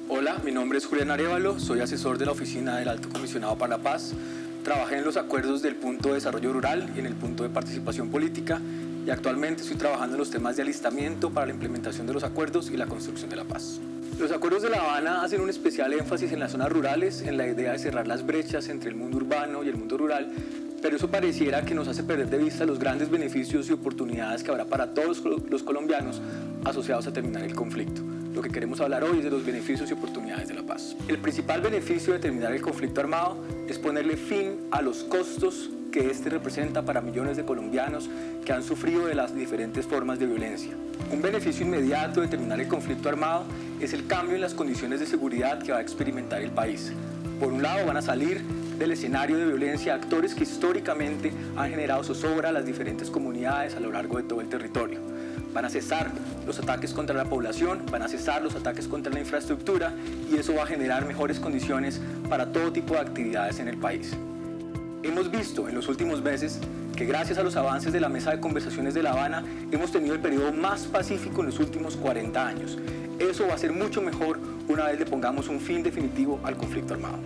Hola, mi nombre es Julián Arévalo, soy asesor de la Oficina del Alto Comisionado para la Paz. Trabajé en los acuerdos del punto de desarrollo rural y en el punto de participación política y actualmente estoy trabajando en los temas de alistamiento para la implementación de los acuerdos y la construcción de la paz. Los acuerdos de La Habana hacen un especial énfasis en las zonas rurales, en la idea de cerrar las brechas entre el mundo urbano y el mundo rural, pero eso pareciera que nos hace perder de vista los grandes beneficios y oportunidades que habrá para todos los colombianos asociados a terminar el conflicto. Lo que queremos hablar hoy es de los beneficios y oportunidades de la paz. El principal beneficio de terminar el conflicto armado es ponerle fin a los costos que este representa para millones de colombianos que han sufrido de las diferentes formas de violencia. Un beneficio inmediato de terminar el conflicto armado es el cambio en las condiciones de seguridad que va a experimentar el país. Por un lado, van a salir del escenario de violencia actores que históricamente han generado zozobra a las diferentes comunidades a lo largo de todo el territorio. Van a cesar los ataques contra la población, van a cesar los ataques contra la infraestructura y eso va a generar mejores condiciones para todo tipo de actividades en el país. Hemos visto en los últimos meses que gracias a los avances de la Mesa de Conversaciones de La Habana hemos tenido el periodo más pacífico en los últimos 40 años. Eso va a ser mucho mejor una vez le pongamos un fin definitivo al conflicto armado.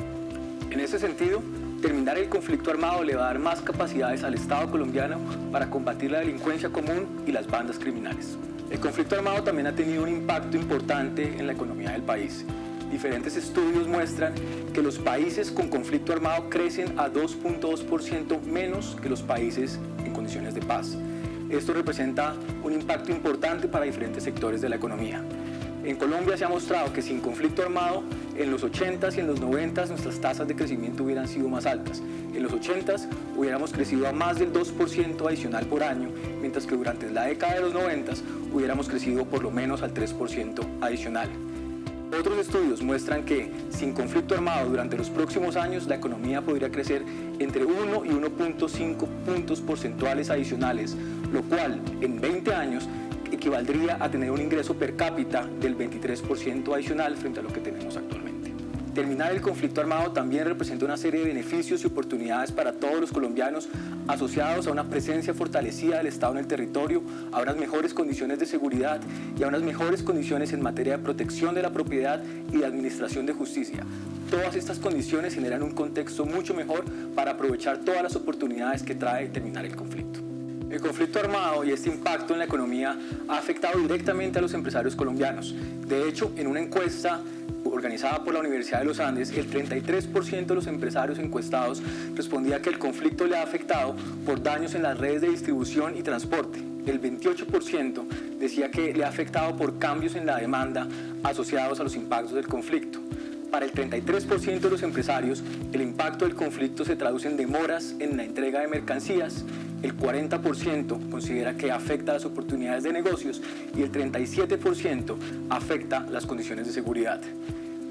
En ese sentido, terminar el conflicto armado le va a dar más capacidades al Estado colombiano para combatir la delincuencia común y las bandas criminales. El conflicto armado también ha tenido un impacto importante en la economía del país. Diferentes estudios muestran que los países con conflicto armado crecen a 2.2% menos que los países en condiciones de paz. Esto representa un impacto importante para diferentes sectores de la economía. En Colombia se ha mostrado que sin conflicto armado, en los 80s y en los 90s nuestras tasas de crecimiento hubieran sido más altas. En los 80s hubiéramos crecido a más del 2% adicional por año, mientras que durante la década de los 90s hubiéramos crecido por lo menos al 3% adicional. Otros estudios muestran que sin conflicto armado durante los próximos años la economía podría crecer entre 1 y 1.5 puntos porcentuales adicionales, lo cual en 20 años equivaldría a tener un ingreso per cápita del 23% adicional frente a lo que tenemos actualmente. Terminar el conflicto armado también representa una serie de beneficios y oportunidades para todos los colombianos asociados a una presencia fortalecida del Estado en el territorio, a unas mejores condiciones de seguridad y a unas mejores condiciones en materia de protección de la propiedad y de administración de justicia. Todas estas condiciones generan un contexto mucho mejor para aprovechar todas las oportunidades que trae terminar el conflicto. El conflicto armado y este impacto en la economía ha afectado directamente a los empresarios colombianos. De hecho, en una encuesta organizada por la Universidad de los Andes, el 33% de los empresarios encuestados respondía que el conflicto le ha afectado por daños en las redes de distribución y transporte. El 28% decía que le ha afectado por cambios en la demanda asociados a los impactos del conflicto. Para el 33% de los empresarios, el impacto del conflicto se traduce en demoras en la entrega de mercancías, el 40% considera que afecta las oportunidades de negocios y el 37% afecta las condiciones de seguridad.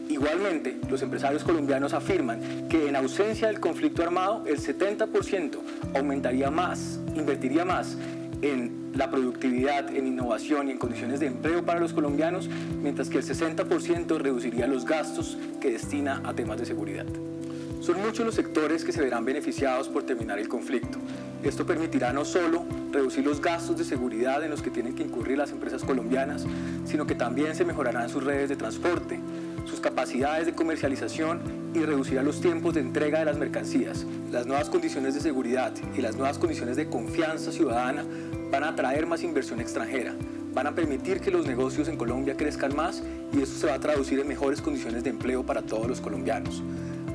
Igualmente, los empresarios colombianos afirman que en ausencia del conflicto armado, el 70% invertiría más en la productividad, en innovación y en condiciones de empleo para los colombianos, mientras que el 60% reduciría los gastos que destina a temas de seguridad. Son muchos los sectores que se verán beneficiados por terminar el conflicto. Esto permitirá no solo reducir los gastos de seguridad en los que tienen que incurrir las empresas colombianas, sino que también se mejorarán sus redes de transporte, sus capacidades de comercialización y reducirá los tiempos de entrega de las mercancías. Las nuevas condiciones de seguridad y las nuevas condiciones de confianza ciudadana van a atraer más inversión extranjera, van a permitir que los negocios en Colombia crezcan más y eso se va a traducir en mejores condiciones de empleo para todos los colombianos.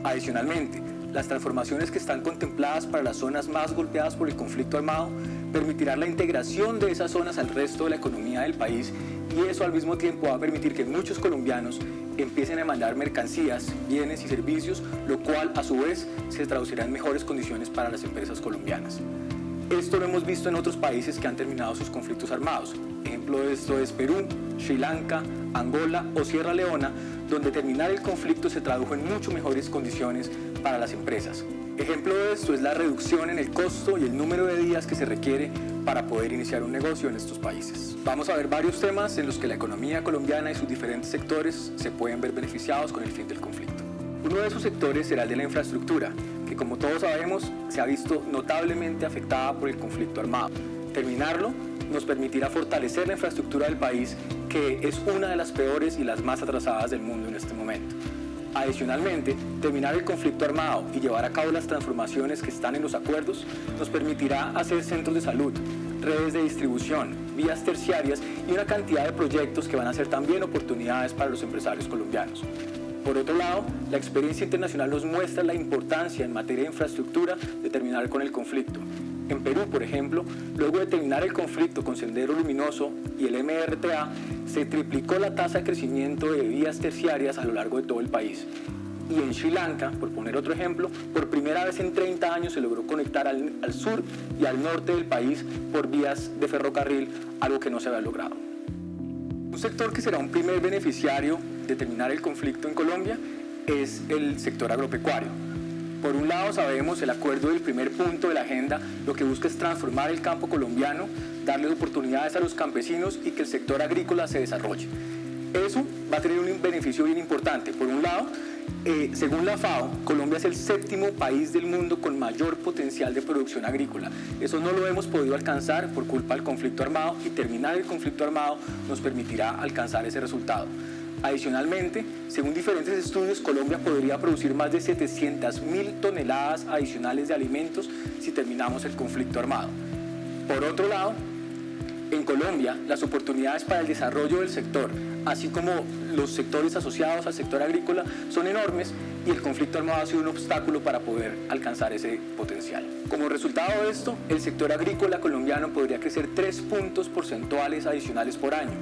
Adicionalmente, las transformaciones que están contempladas para las zonas más golpeadas por el conflicto armado permitirán la integración de esas zonas al resto de la economía del país y eso al mismo tiempo va a permitir que muchos colombianos empiecen a mandar mercancías, bienes y servicios, lo cual a su vez se traducirá en mejores condiciones para las empresas colombianas. Esto lo hemos visto en otros países que han terminado sus conflictos armados. Ejemplo de esto es Perú, Sri Lanka, Angola o Sierra Leona, donde terminar el conflicto se tradujo en mucho mejores condiciones para las empresas. Ejemplo de esto es la reducción en el costo y el número de días que se requiere para poder iniciar un negocio en estos países. Vamos a ver varios temas en los que la economía colombiana y sus diferentes sectores se pueden ver beneficiados con el fin del conflicto. Uno de esos sectores será el de la infraestructura, que como todos sabemos se ha visto notablemente afectada por el conflicto armado. Terminarlo nos permitirá fortalecer la infraestructura del país, que es una de las peores y las más atrasadas del mundo en este momento. Adicionalmente, terminar el conflicto armado y llevar a cabo las transformaciones que están en los acuerdos nos permitirá hacer centros de salud, redes de distribución, vías terciarias y una cantidad de proyectos que van a ser también oportunidades para los empresarios colombianos. Por otro lado, la experiencia internacional nos muestra la importancia en materia de infraestructura de terminar con el conflicto. En Perú, por ejemplo, luego de terminar el conflicto con Sendero Luminoso y el MRTA, se triplicó la tasa de crecimiento de vías terciarias a lo largo de todo el país. Y en Sri Lanka, por poner otro ejemplo, por primera vez en 30 años se logró conectar al sur y al norte del país por vías de ferrocarril, algo que no se había logrado. Un sector que será un primer beneficiario de terminar el conflicto en Colombia es el sector agropecuario. Por un lado, sabemos el acuerdo del primer punto de la agenda lo que busca es transformar el campo colombiano, darle oportunidades a los campesinos y que el sector agrícola se desarrolle. Eso va a tener un beneficio bien importante. Por un lado, según la FAO, Colombia es el séptimo país del mundo con mayor potencial de producción agrícola. Eso no lo hemos podido alcanzar por culpa del conflicto armado y terminar el conflicto armado nos permitirá alcanzar ese resultado. Adicionalmente, según diferentes estudios, Colombia podría producir más de 700.000 toneladas adicionales de alimentos si terminamos el conflicto armado. Por otro lado, en Colombia, las oportunidades para el desarrollo del sector, así como los sectores asociados al sector agrícola, son enormes y el conflicto armado ha sido un obstáculo para poder alcanzar ese potencial. Como resultado de esto, el sector agrícola colombiano podría crecer 3 puntos porcentuales adicionales por año.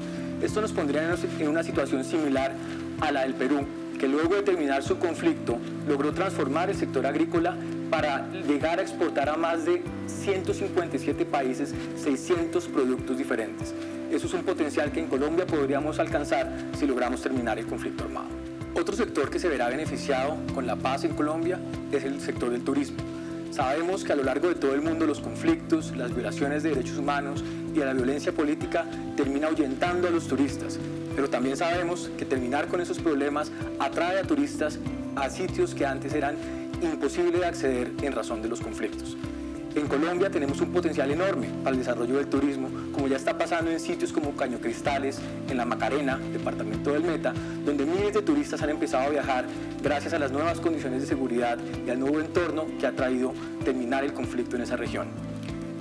Esto nos pondría en una situación similar a la del Perú, que luego de terminar su conflicto logró transformar el sector agrícola para llegar a exportar a más de 157 países 600 productos diferentes. Eso es un potencial que en Colombia podríamos alcanzar si logramos terminar el conflicto armado. Otro sector que se verá beneficiado con la paz en Colombia es el sector del turismo. Sabemos que a lo largo de todo el mundo los conflictos, las violaciones de derechos humanos y la violencia política termina ahuyentando a los turistas, pero también sabemos que terminar con esos problemas atrae a turistas a sitios que antes eran imposibles de acceder en razón de los conflictos. En Colombia tenemos un potencial enorme para el desarrollo del turismo, como ya está pasando en sitios como Caño Cristales, en La Macarena, departamento del Meta, donde miles de turistas han empezado a viajar gracias a las nuevas condiciones de seguridad y al nuevo entorno que ha traído terminar el conflicto en esa región.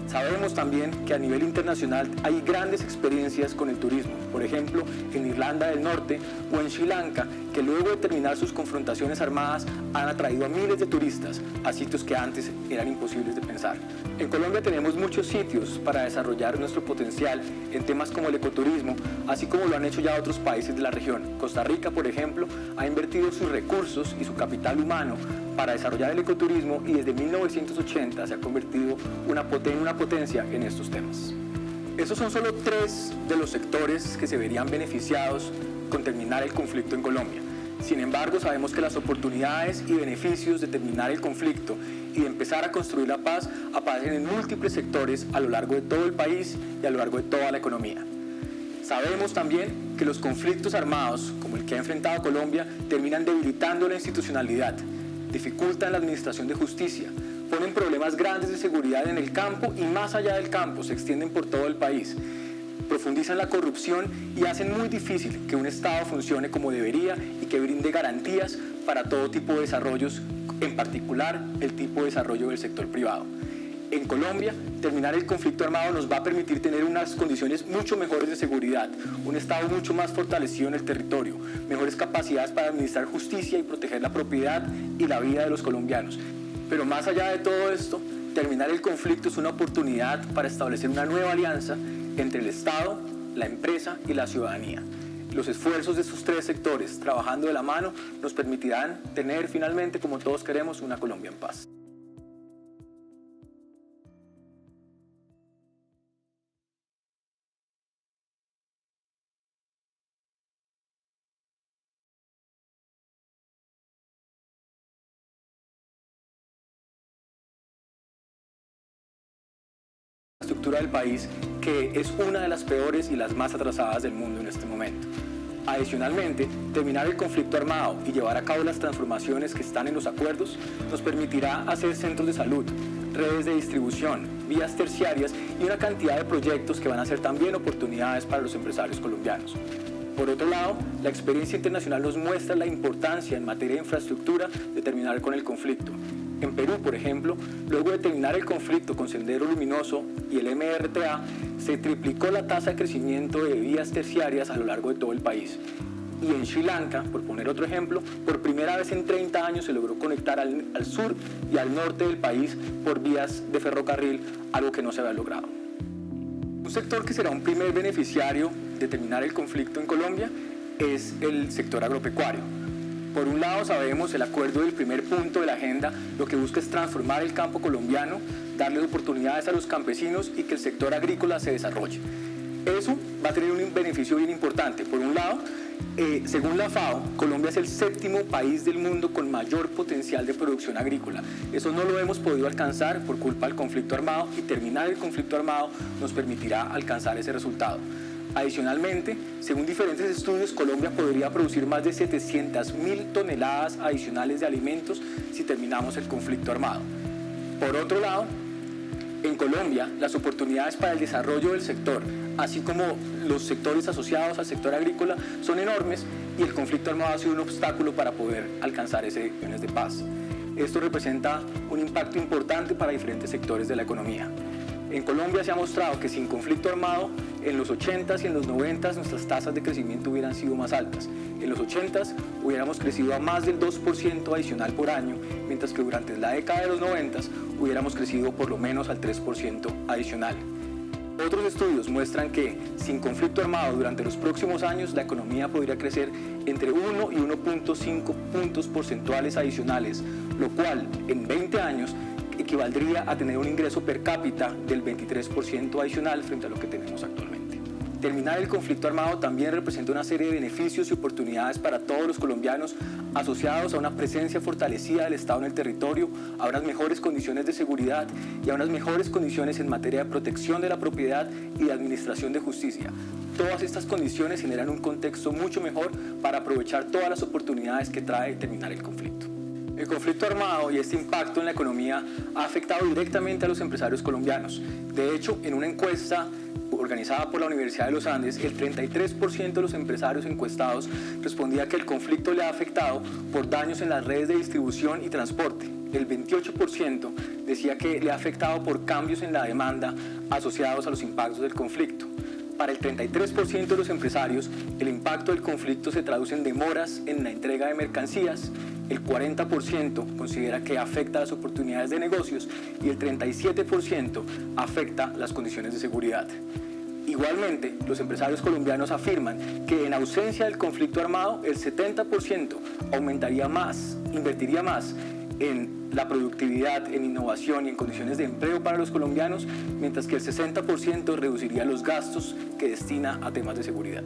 Sabemos también que a nivel internacional hay grandes experiencias con el turismo, por ejemplo, en Irlanda del Norte o en Sri Lanka, que luego de terminar sus confrontaciones armadas han atraído a miles de turistas a sitios que antes eran imposibles de pensar. En Colombia tenemos muchos sitios para desarrollar nuestro potencial en temas como el ecoturismo, así como lo han hecho ya otros países de la región. Costa Rica, por ejemplo, ha invertido sus recursos y su capital humano para desarrollar el ecoturismo y desde 1980 se ha convertido en una potencia en estos temas. Esos son solo 3 de los sectores que se verían beneficiados con terminar el conflicto en Colombia. Sin embargo, sabemos que las oportunidades y beneficios de terminar el conflicto y de empezar a construir la paz aparecen en múltiples sectores a lo largo de todo el país y a lo largo de toda la economía. Sabemos también que los conflictos armados, como el que ha enfrentado Colombia, terminan debilitando la institucionalidad, dificultan la administración de justicia, ponen problemas grandes de seguridad en el campo y más allá del campo, se extienden por todo el país, profundizan la corrupción y hacen muy difícil que un Estado funcione como debería y que brinde garantías para todo tipo de desarrollos, en particular el tipo de desarrollo del sector privado. En Colombia, terminar el conflicto armado nos va a permitir tener unas condiciones mucho mejores de seguridad, un Estado mucho más fortalecido en el territorio, mejores capacidades para administrar justicia y proteger la propiedad y la vida de los colombianos. Pero más allá de todo esto, terminar el conflicto es una oportunidad para establecer una nueva alianza entre el Estado, la empresa y la ciudadanía. Los esfuerzos de estos 3 sectores, trabajando de la mano, nos permitirán tener finalmente, como todos queremos, una Colombia en paz. La estructura del país, que es una de las peores y las más atrasadas del mundo en este momento. Adicionalmente, terminar el conflicto armado y llevar a cabo las transformaciones que están en los acuerdos nos permitirá hacer centros de salud, redes de distribución, vías terciarias y una cantidad de proyectos que van a ser también oportunidades para los empresarios colombianos. Por otro lado, la experiencia internacional nos muestra la importancia en materia de infraestructura de terminar con el conflicto. En Perú, por ejemplo, luego de terminar el conflicto con Sendero Luminoso y el MRTA, se triplicó la tasa de crecimiento de vías terciarias a lo largo de todo el país. Y en Sri Lanka, por poner otro ejemplo, por primera vez en 30 años se logró conectar al sur y al norte del país por vías de ferrocarril, algo que no se había logrado. Un sector que será un primer beneficiario de terminar el conflicto en Colombia es el sector agropecuario. Por un lado, sabemos el acuerdo del primer punto de la agenda lo que busca es transformar el campo colombiano, darle oportunidades a los campesinos y que el sector agrícola se desarrolle. Eso va a tener un beneficio bien importante. Por un lado, según la FAO, Colombia es el séptimo país del mundo con mayor potencial de producción agrícola. Eso no lo hemos podido alcanzar por culpa del conflicto armado y terminar el conflicto armado nos permitirá alcanzar ese resultado. Adicionalmente, según diferentes estudios, Colombia podría producir más de 700.000 toneladas adicionales de alimentos si terminamos el conflicto armado. Por otro lado, en Colombia, las oportunidades para el desarrollo del sector, así como los sectores asociados al sector agrícola, son enormes y el conflicto armado ha sido un obstáculo para poder alcanzar esas regiones de paz. Esto representa un impacto importante para diferentes sectores de la economía. En Colombia se ha mostrado que sin conflicto armado, en los 80s y en los 90s nuestras tasas de crecimiento hubieran sido más altas. En los 80s hubiéramos crecido a más del 2% adicional por año, mientras que durante la década de los 90s hubiéramos crecido por lo menos al 3% adicional. Otros estudios muestran que sin conflicto armado durante los próximos años la economía podría crecer entre 1 y 1.5 puntos porcentuales adicionales, lo cual en 20 años equivaldría a tener un ingreso per cápita del 23% adicional frente a lo que tenemos actualmente. Terminar el conflicto armado también representa una serie de beneficios y oportunidades para todos los colombianos asociados a una presencia fortalecida del Estado en el territorio, a unas mejores condiciones de seguridad y a unas mejores condiciones en materia de protección de la propiedad y de administración de justicia. Todas estas condiciones generan un contexto mucho mejor para aprovechar todas las oportunidades que trae terminar el conflicto. El conflicto armado y este impacto en la economía ha afectado directamente a los empresarios colombianos. De hecho, en una encuesta organizada por la Universidad de los Andes, el 33% de los empresarios encuestados respondía que el conflicto le ha afectado por daños en las redes de distribución y transporte. El 28% decía que le ha afectado por cambios en la demanda asociados a los impactos del conflicto. Para el 33% de los empresarios, el impacto del conflicto se traduce en demoras en la entrega de mercancías, el 40% considera que afecta las oportunidades de negocios y el 37% afecta las condiciones de seguridad. Igualmente, los empresarios colombianos afirman que en ausencia del conflicto armado, el 70% invertiría más en la productividad, en innovación y en condiciones de empleo para los colombianos, mientras que el 60% reduciría los gastos que destina a temas de seguridad.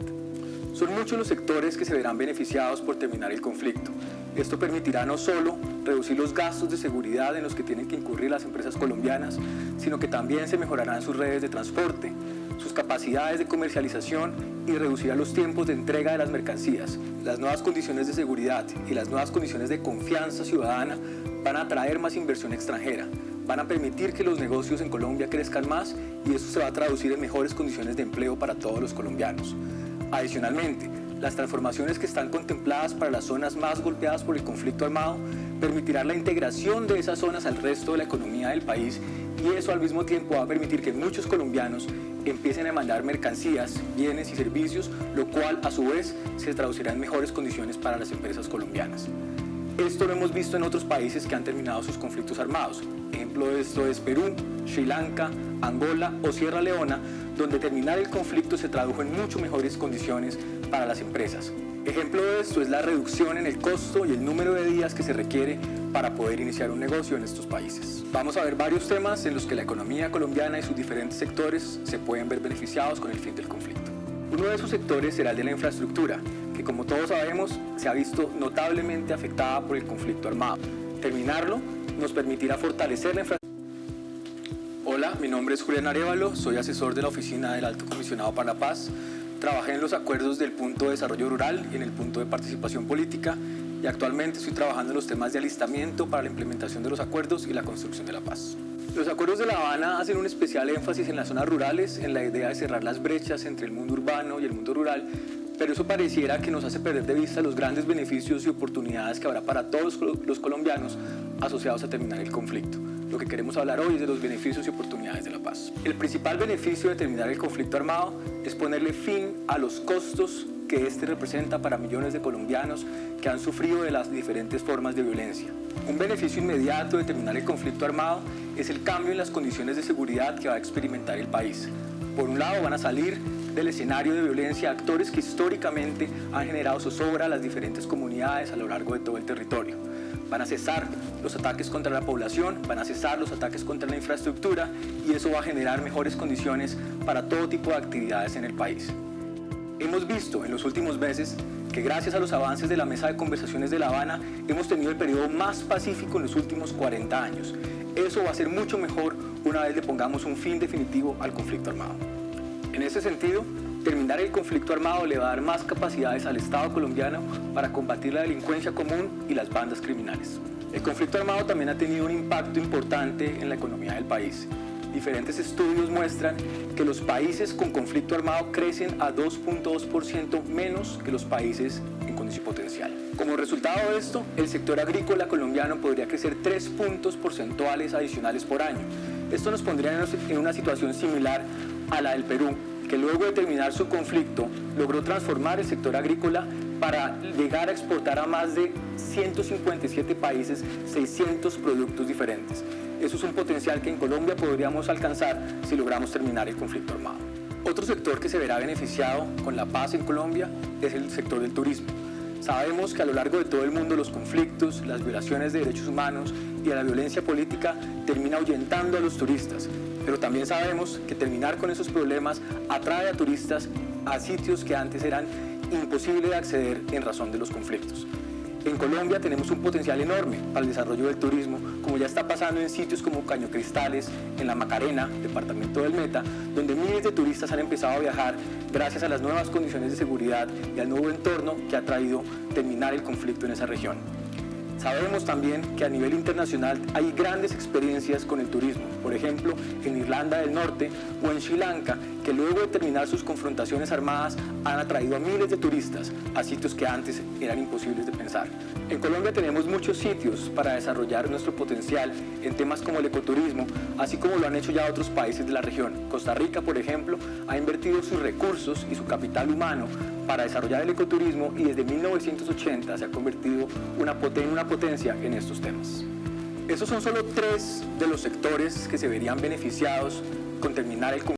Son muchos los sectores que se verán beneficiados por terminar el conflicto. Esto permitirá no solo reducir los gastos de seguridad en los que tienen que incurrir las empresas colombianas, sino que también se mejorarán sus redes de transporte, sus capacidades de comercialización y reducirá los tiempos de entrega de las mercancías. Las nuevas condiciones de seguridad y las nuevas condiciones de confianza ciudadana van a atraer más inversión extranjera, van a permitir que los negocios en Colombia crezcan más y eso se va a traducir en mejores condiciones de empleo para todos los colombianos. Adicionalmente, las transformaciones que están contempladas para las zonas más golpeadas por el conflicto armado permitirán la integración de esas zonas al resto de la economía del país y eso al mismo tiempo va a permitir que muchos colombianos empiecen a mandar mercancías, bienes y servicios, lo cual a su vez se traducirá en mejores condiciones para las empresas colombianas. Esto lo hemos visto en otros países que han terminado sus conflictos armados. Ejemplo de esto es Perú, Sri Lanka, Angola o Sierra Leona, donde terminar el conflicto se tradujo en mucho mejores condiciones para las empresas. Ejemplo de esto es la reducción en el costo y el número de días que se requiere para poder iniciar un negocio en estos países. Vamos a ver varios temas en los que la economía colombiana y sus diferentes sectores se pueden ver beneficiados con el fin del conflicto. Uno de esos sectores será el de la infraestructura, que como todos sabemos se ha visto notablemente afectada por el conflicto armado. Terminarlo nos permitirá fortalecer la infraestructura. Hola, mi nombre es Julián Arévalo, soy asesor de la Oficina del Alto Comisionado para la Paz. Trabajé en los acuerdos del punto de desarrollo rural y en el punto de participación política y actualmente estoy trabajando en los temas de alistamiento para la implementación de los acuerdos y la construcción de la paz. Los acuerdos de La Habana hacen un especial énfasis en las zonas rurales, en la idea de cerrar las brechas entre el mundo urbano y el mundo rural pero eso pareciera que nos hace perder de vista los grandes beneficios y oportunidades que habrá para todos los colombianos asociados a terminar el conflicto. Lo que queremos hablar hoy es de los beneficios y oportunidades de la paz. El principal beneficio de terminar el conflicto armado es ponerle fin a los costos que este representa para millones de colombianos que han sufrido de las diferentes formas de violencia. Un beneficio inmediato de terminar el conflicto armado es el cambio en las condiciones de seguridad que va a experimentar el país. Por un lado, van a salir del escenario de violencia actores que históricamente han generado zozobra a las diferentes comunidades a lo largo de todo el territorio. Van a cesar los ataques contra la población, van a cesar los ataques contra la infraestructura y eso va a generar mejores condiciones para todo tipo de actividades en el país. Hemos visto en los últimos meses que gracias a los avances de la Mesa de Conversaciones de La Habana hemos tenido el periodo más pacífico en los últimos 40 años. Eso va a ser mucho mejor una vez le pongamos un fin definitivo al conflicto armado. En ese sentido, terminar el conflicto armado le va a dar más capacidades al Estado colombiano para combatir la delincuencia común y las bandas criminales. El conflicto armado también ha tenido un impacto importante en la economía del país. Diferentes estudios muestran que los países con conflicto armado crecen a 2.2% menos que los países en condición potencial. Como resultado de esto, el sector agrícola colombiano podría crecer 3 puntos porcentuales adicionales por año. Esto nos pondría en una situación similar a la del Perú, que luego de terminar su conflicto logró transformar el sector agrícola para llegar a exportar a más de 157 países 600 productos diferentes. Eso es un potencial que en Colombia podríamos alcanzar si logramos terminar el conflicto armado. Otro sector que se verá beneficiado con la paz en Colombia es el sector del turismo. Sabemos que a lo largo de todo el mundo los conflictos, las violaciones de derechos humanos y la violencia política termina ahuyentando a los turistas, pero también sabemos que terminar con esos problemas atrae a turistas a sitios que antes eran imposibles de acceder en razón de los conflictos. En Colombia tenemos un potencial enorme para el desarrollo del turismo, como ya está pasando en sitios como Caño Cristales, en La Macarena, departamento del Meta, donde miles de turistas han empezado a viajar gracias a las nuevas condiciones de seguridad y al nuevo entorno que ha traído terminar el conflicto en esa región. Sabemos también que a nivel internacional hay grandes experiencias con el turismo, por ejemplo, en Irlanda del Norte o en Sri Lanka, que luego de terminar sus confrontaciones armadas han atraído a miles de turistas a sitios que antes eran imposibles de pensar. En Colombia tenemos muchos sitios para desarrollar nuestro potencial en temas como el ecoturismo, así como lo han hecho ya otros países de la región. Costa Rica, por ejemplo, ha invertido sus recursos y su capital humano para desarrollar el ecoturismo y desde 1980 se ha convertido en una potencia en estos temas. Esos son solo 3 de los sectores que se verían beneficiados con terminar el conflicto.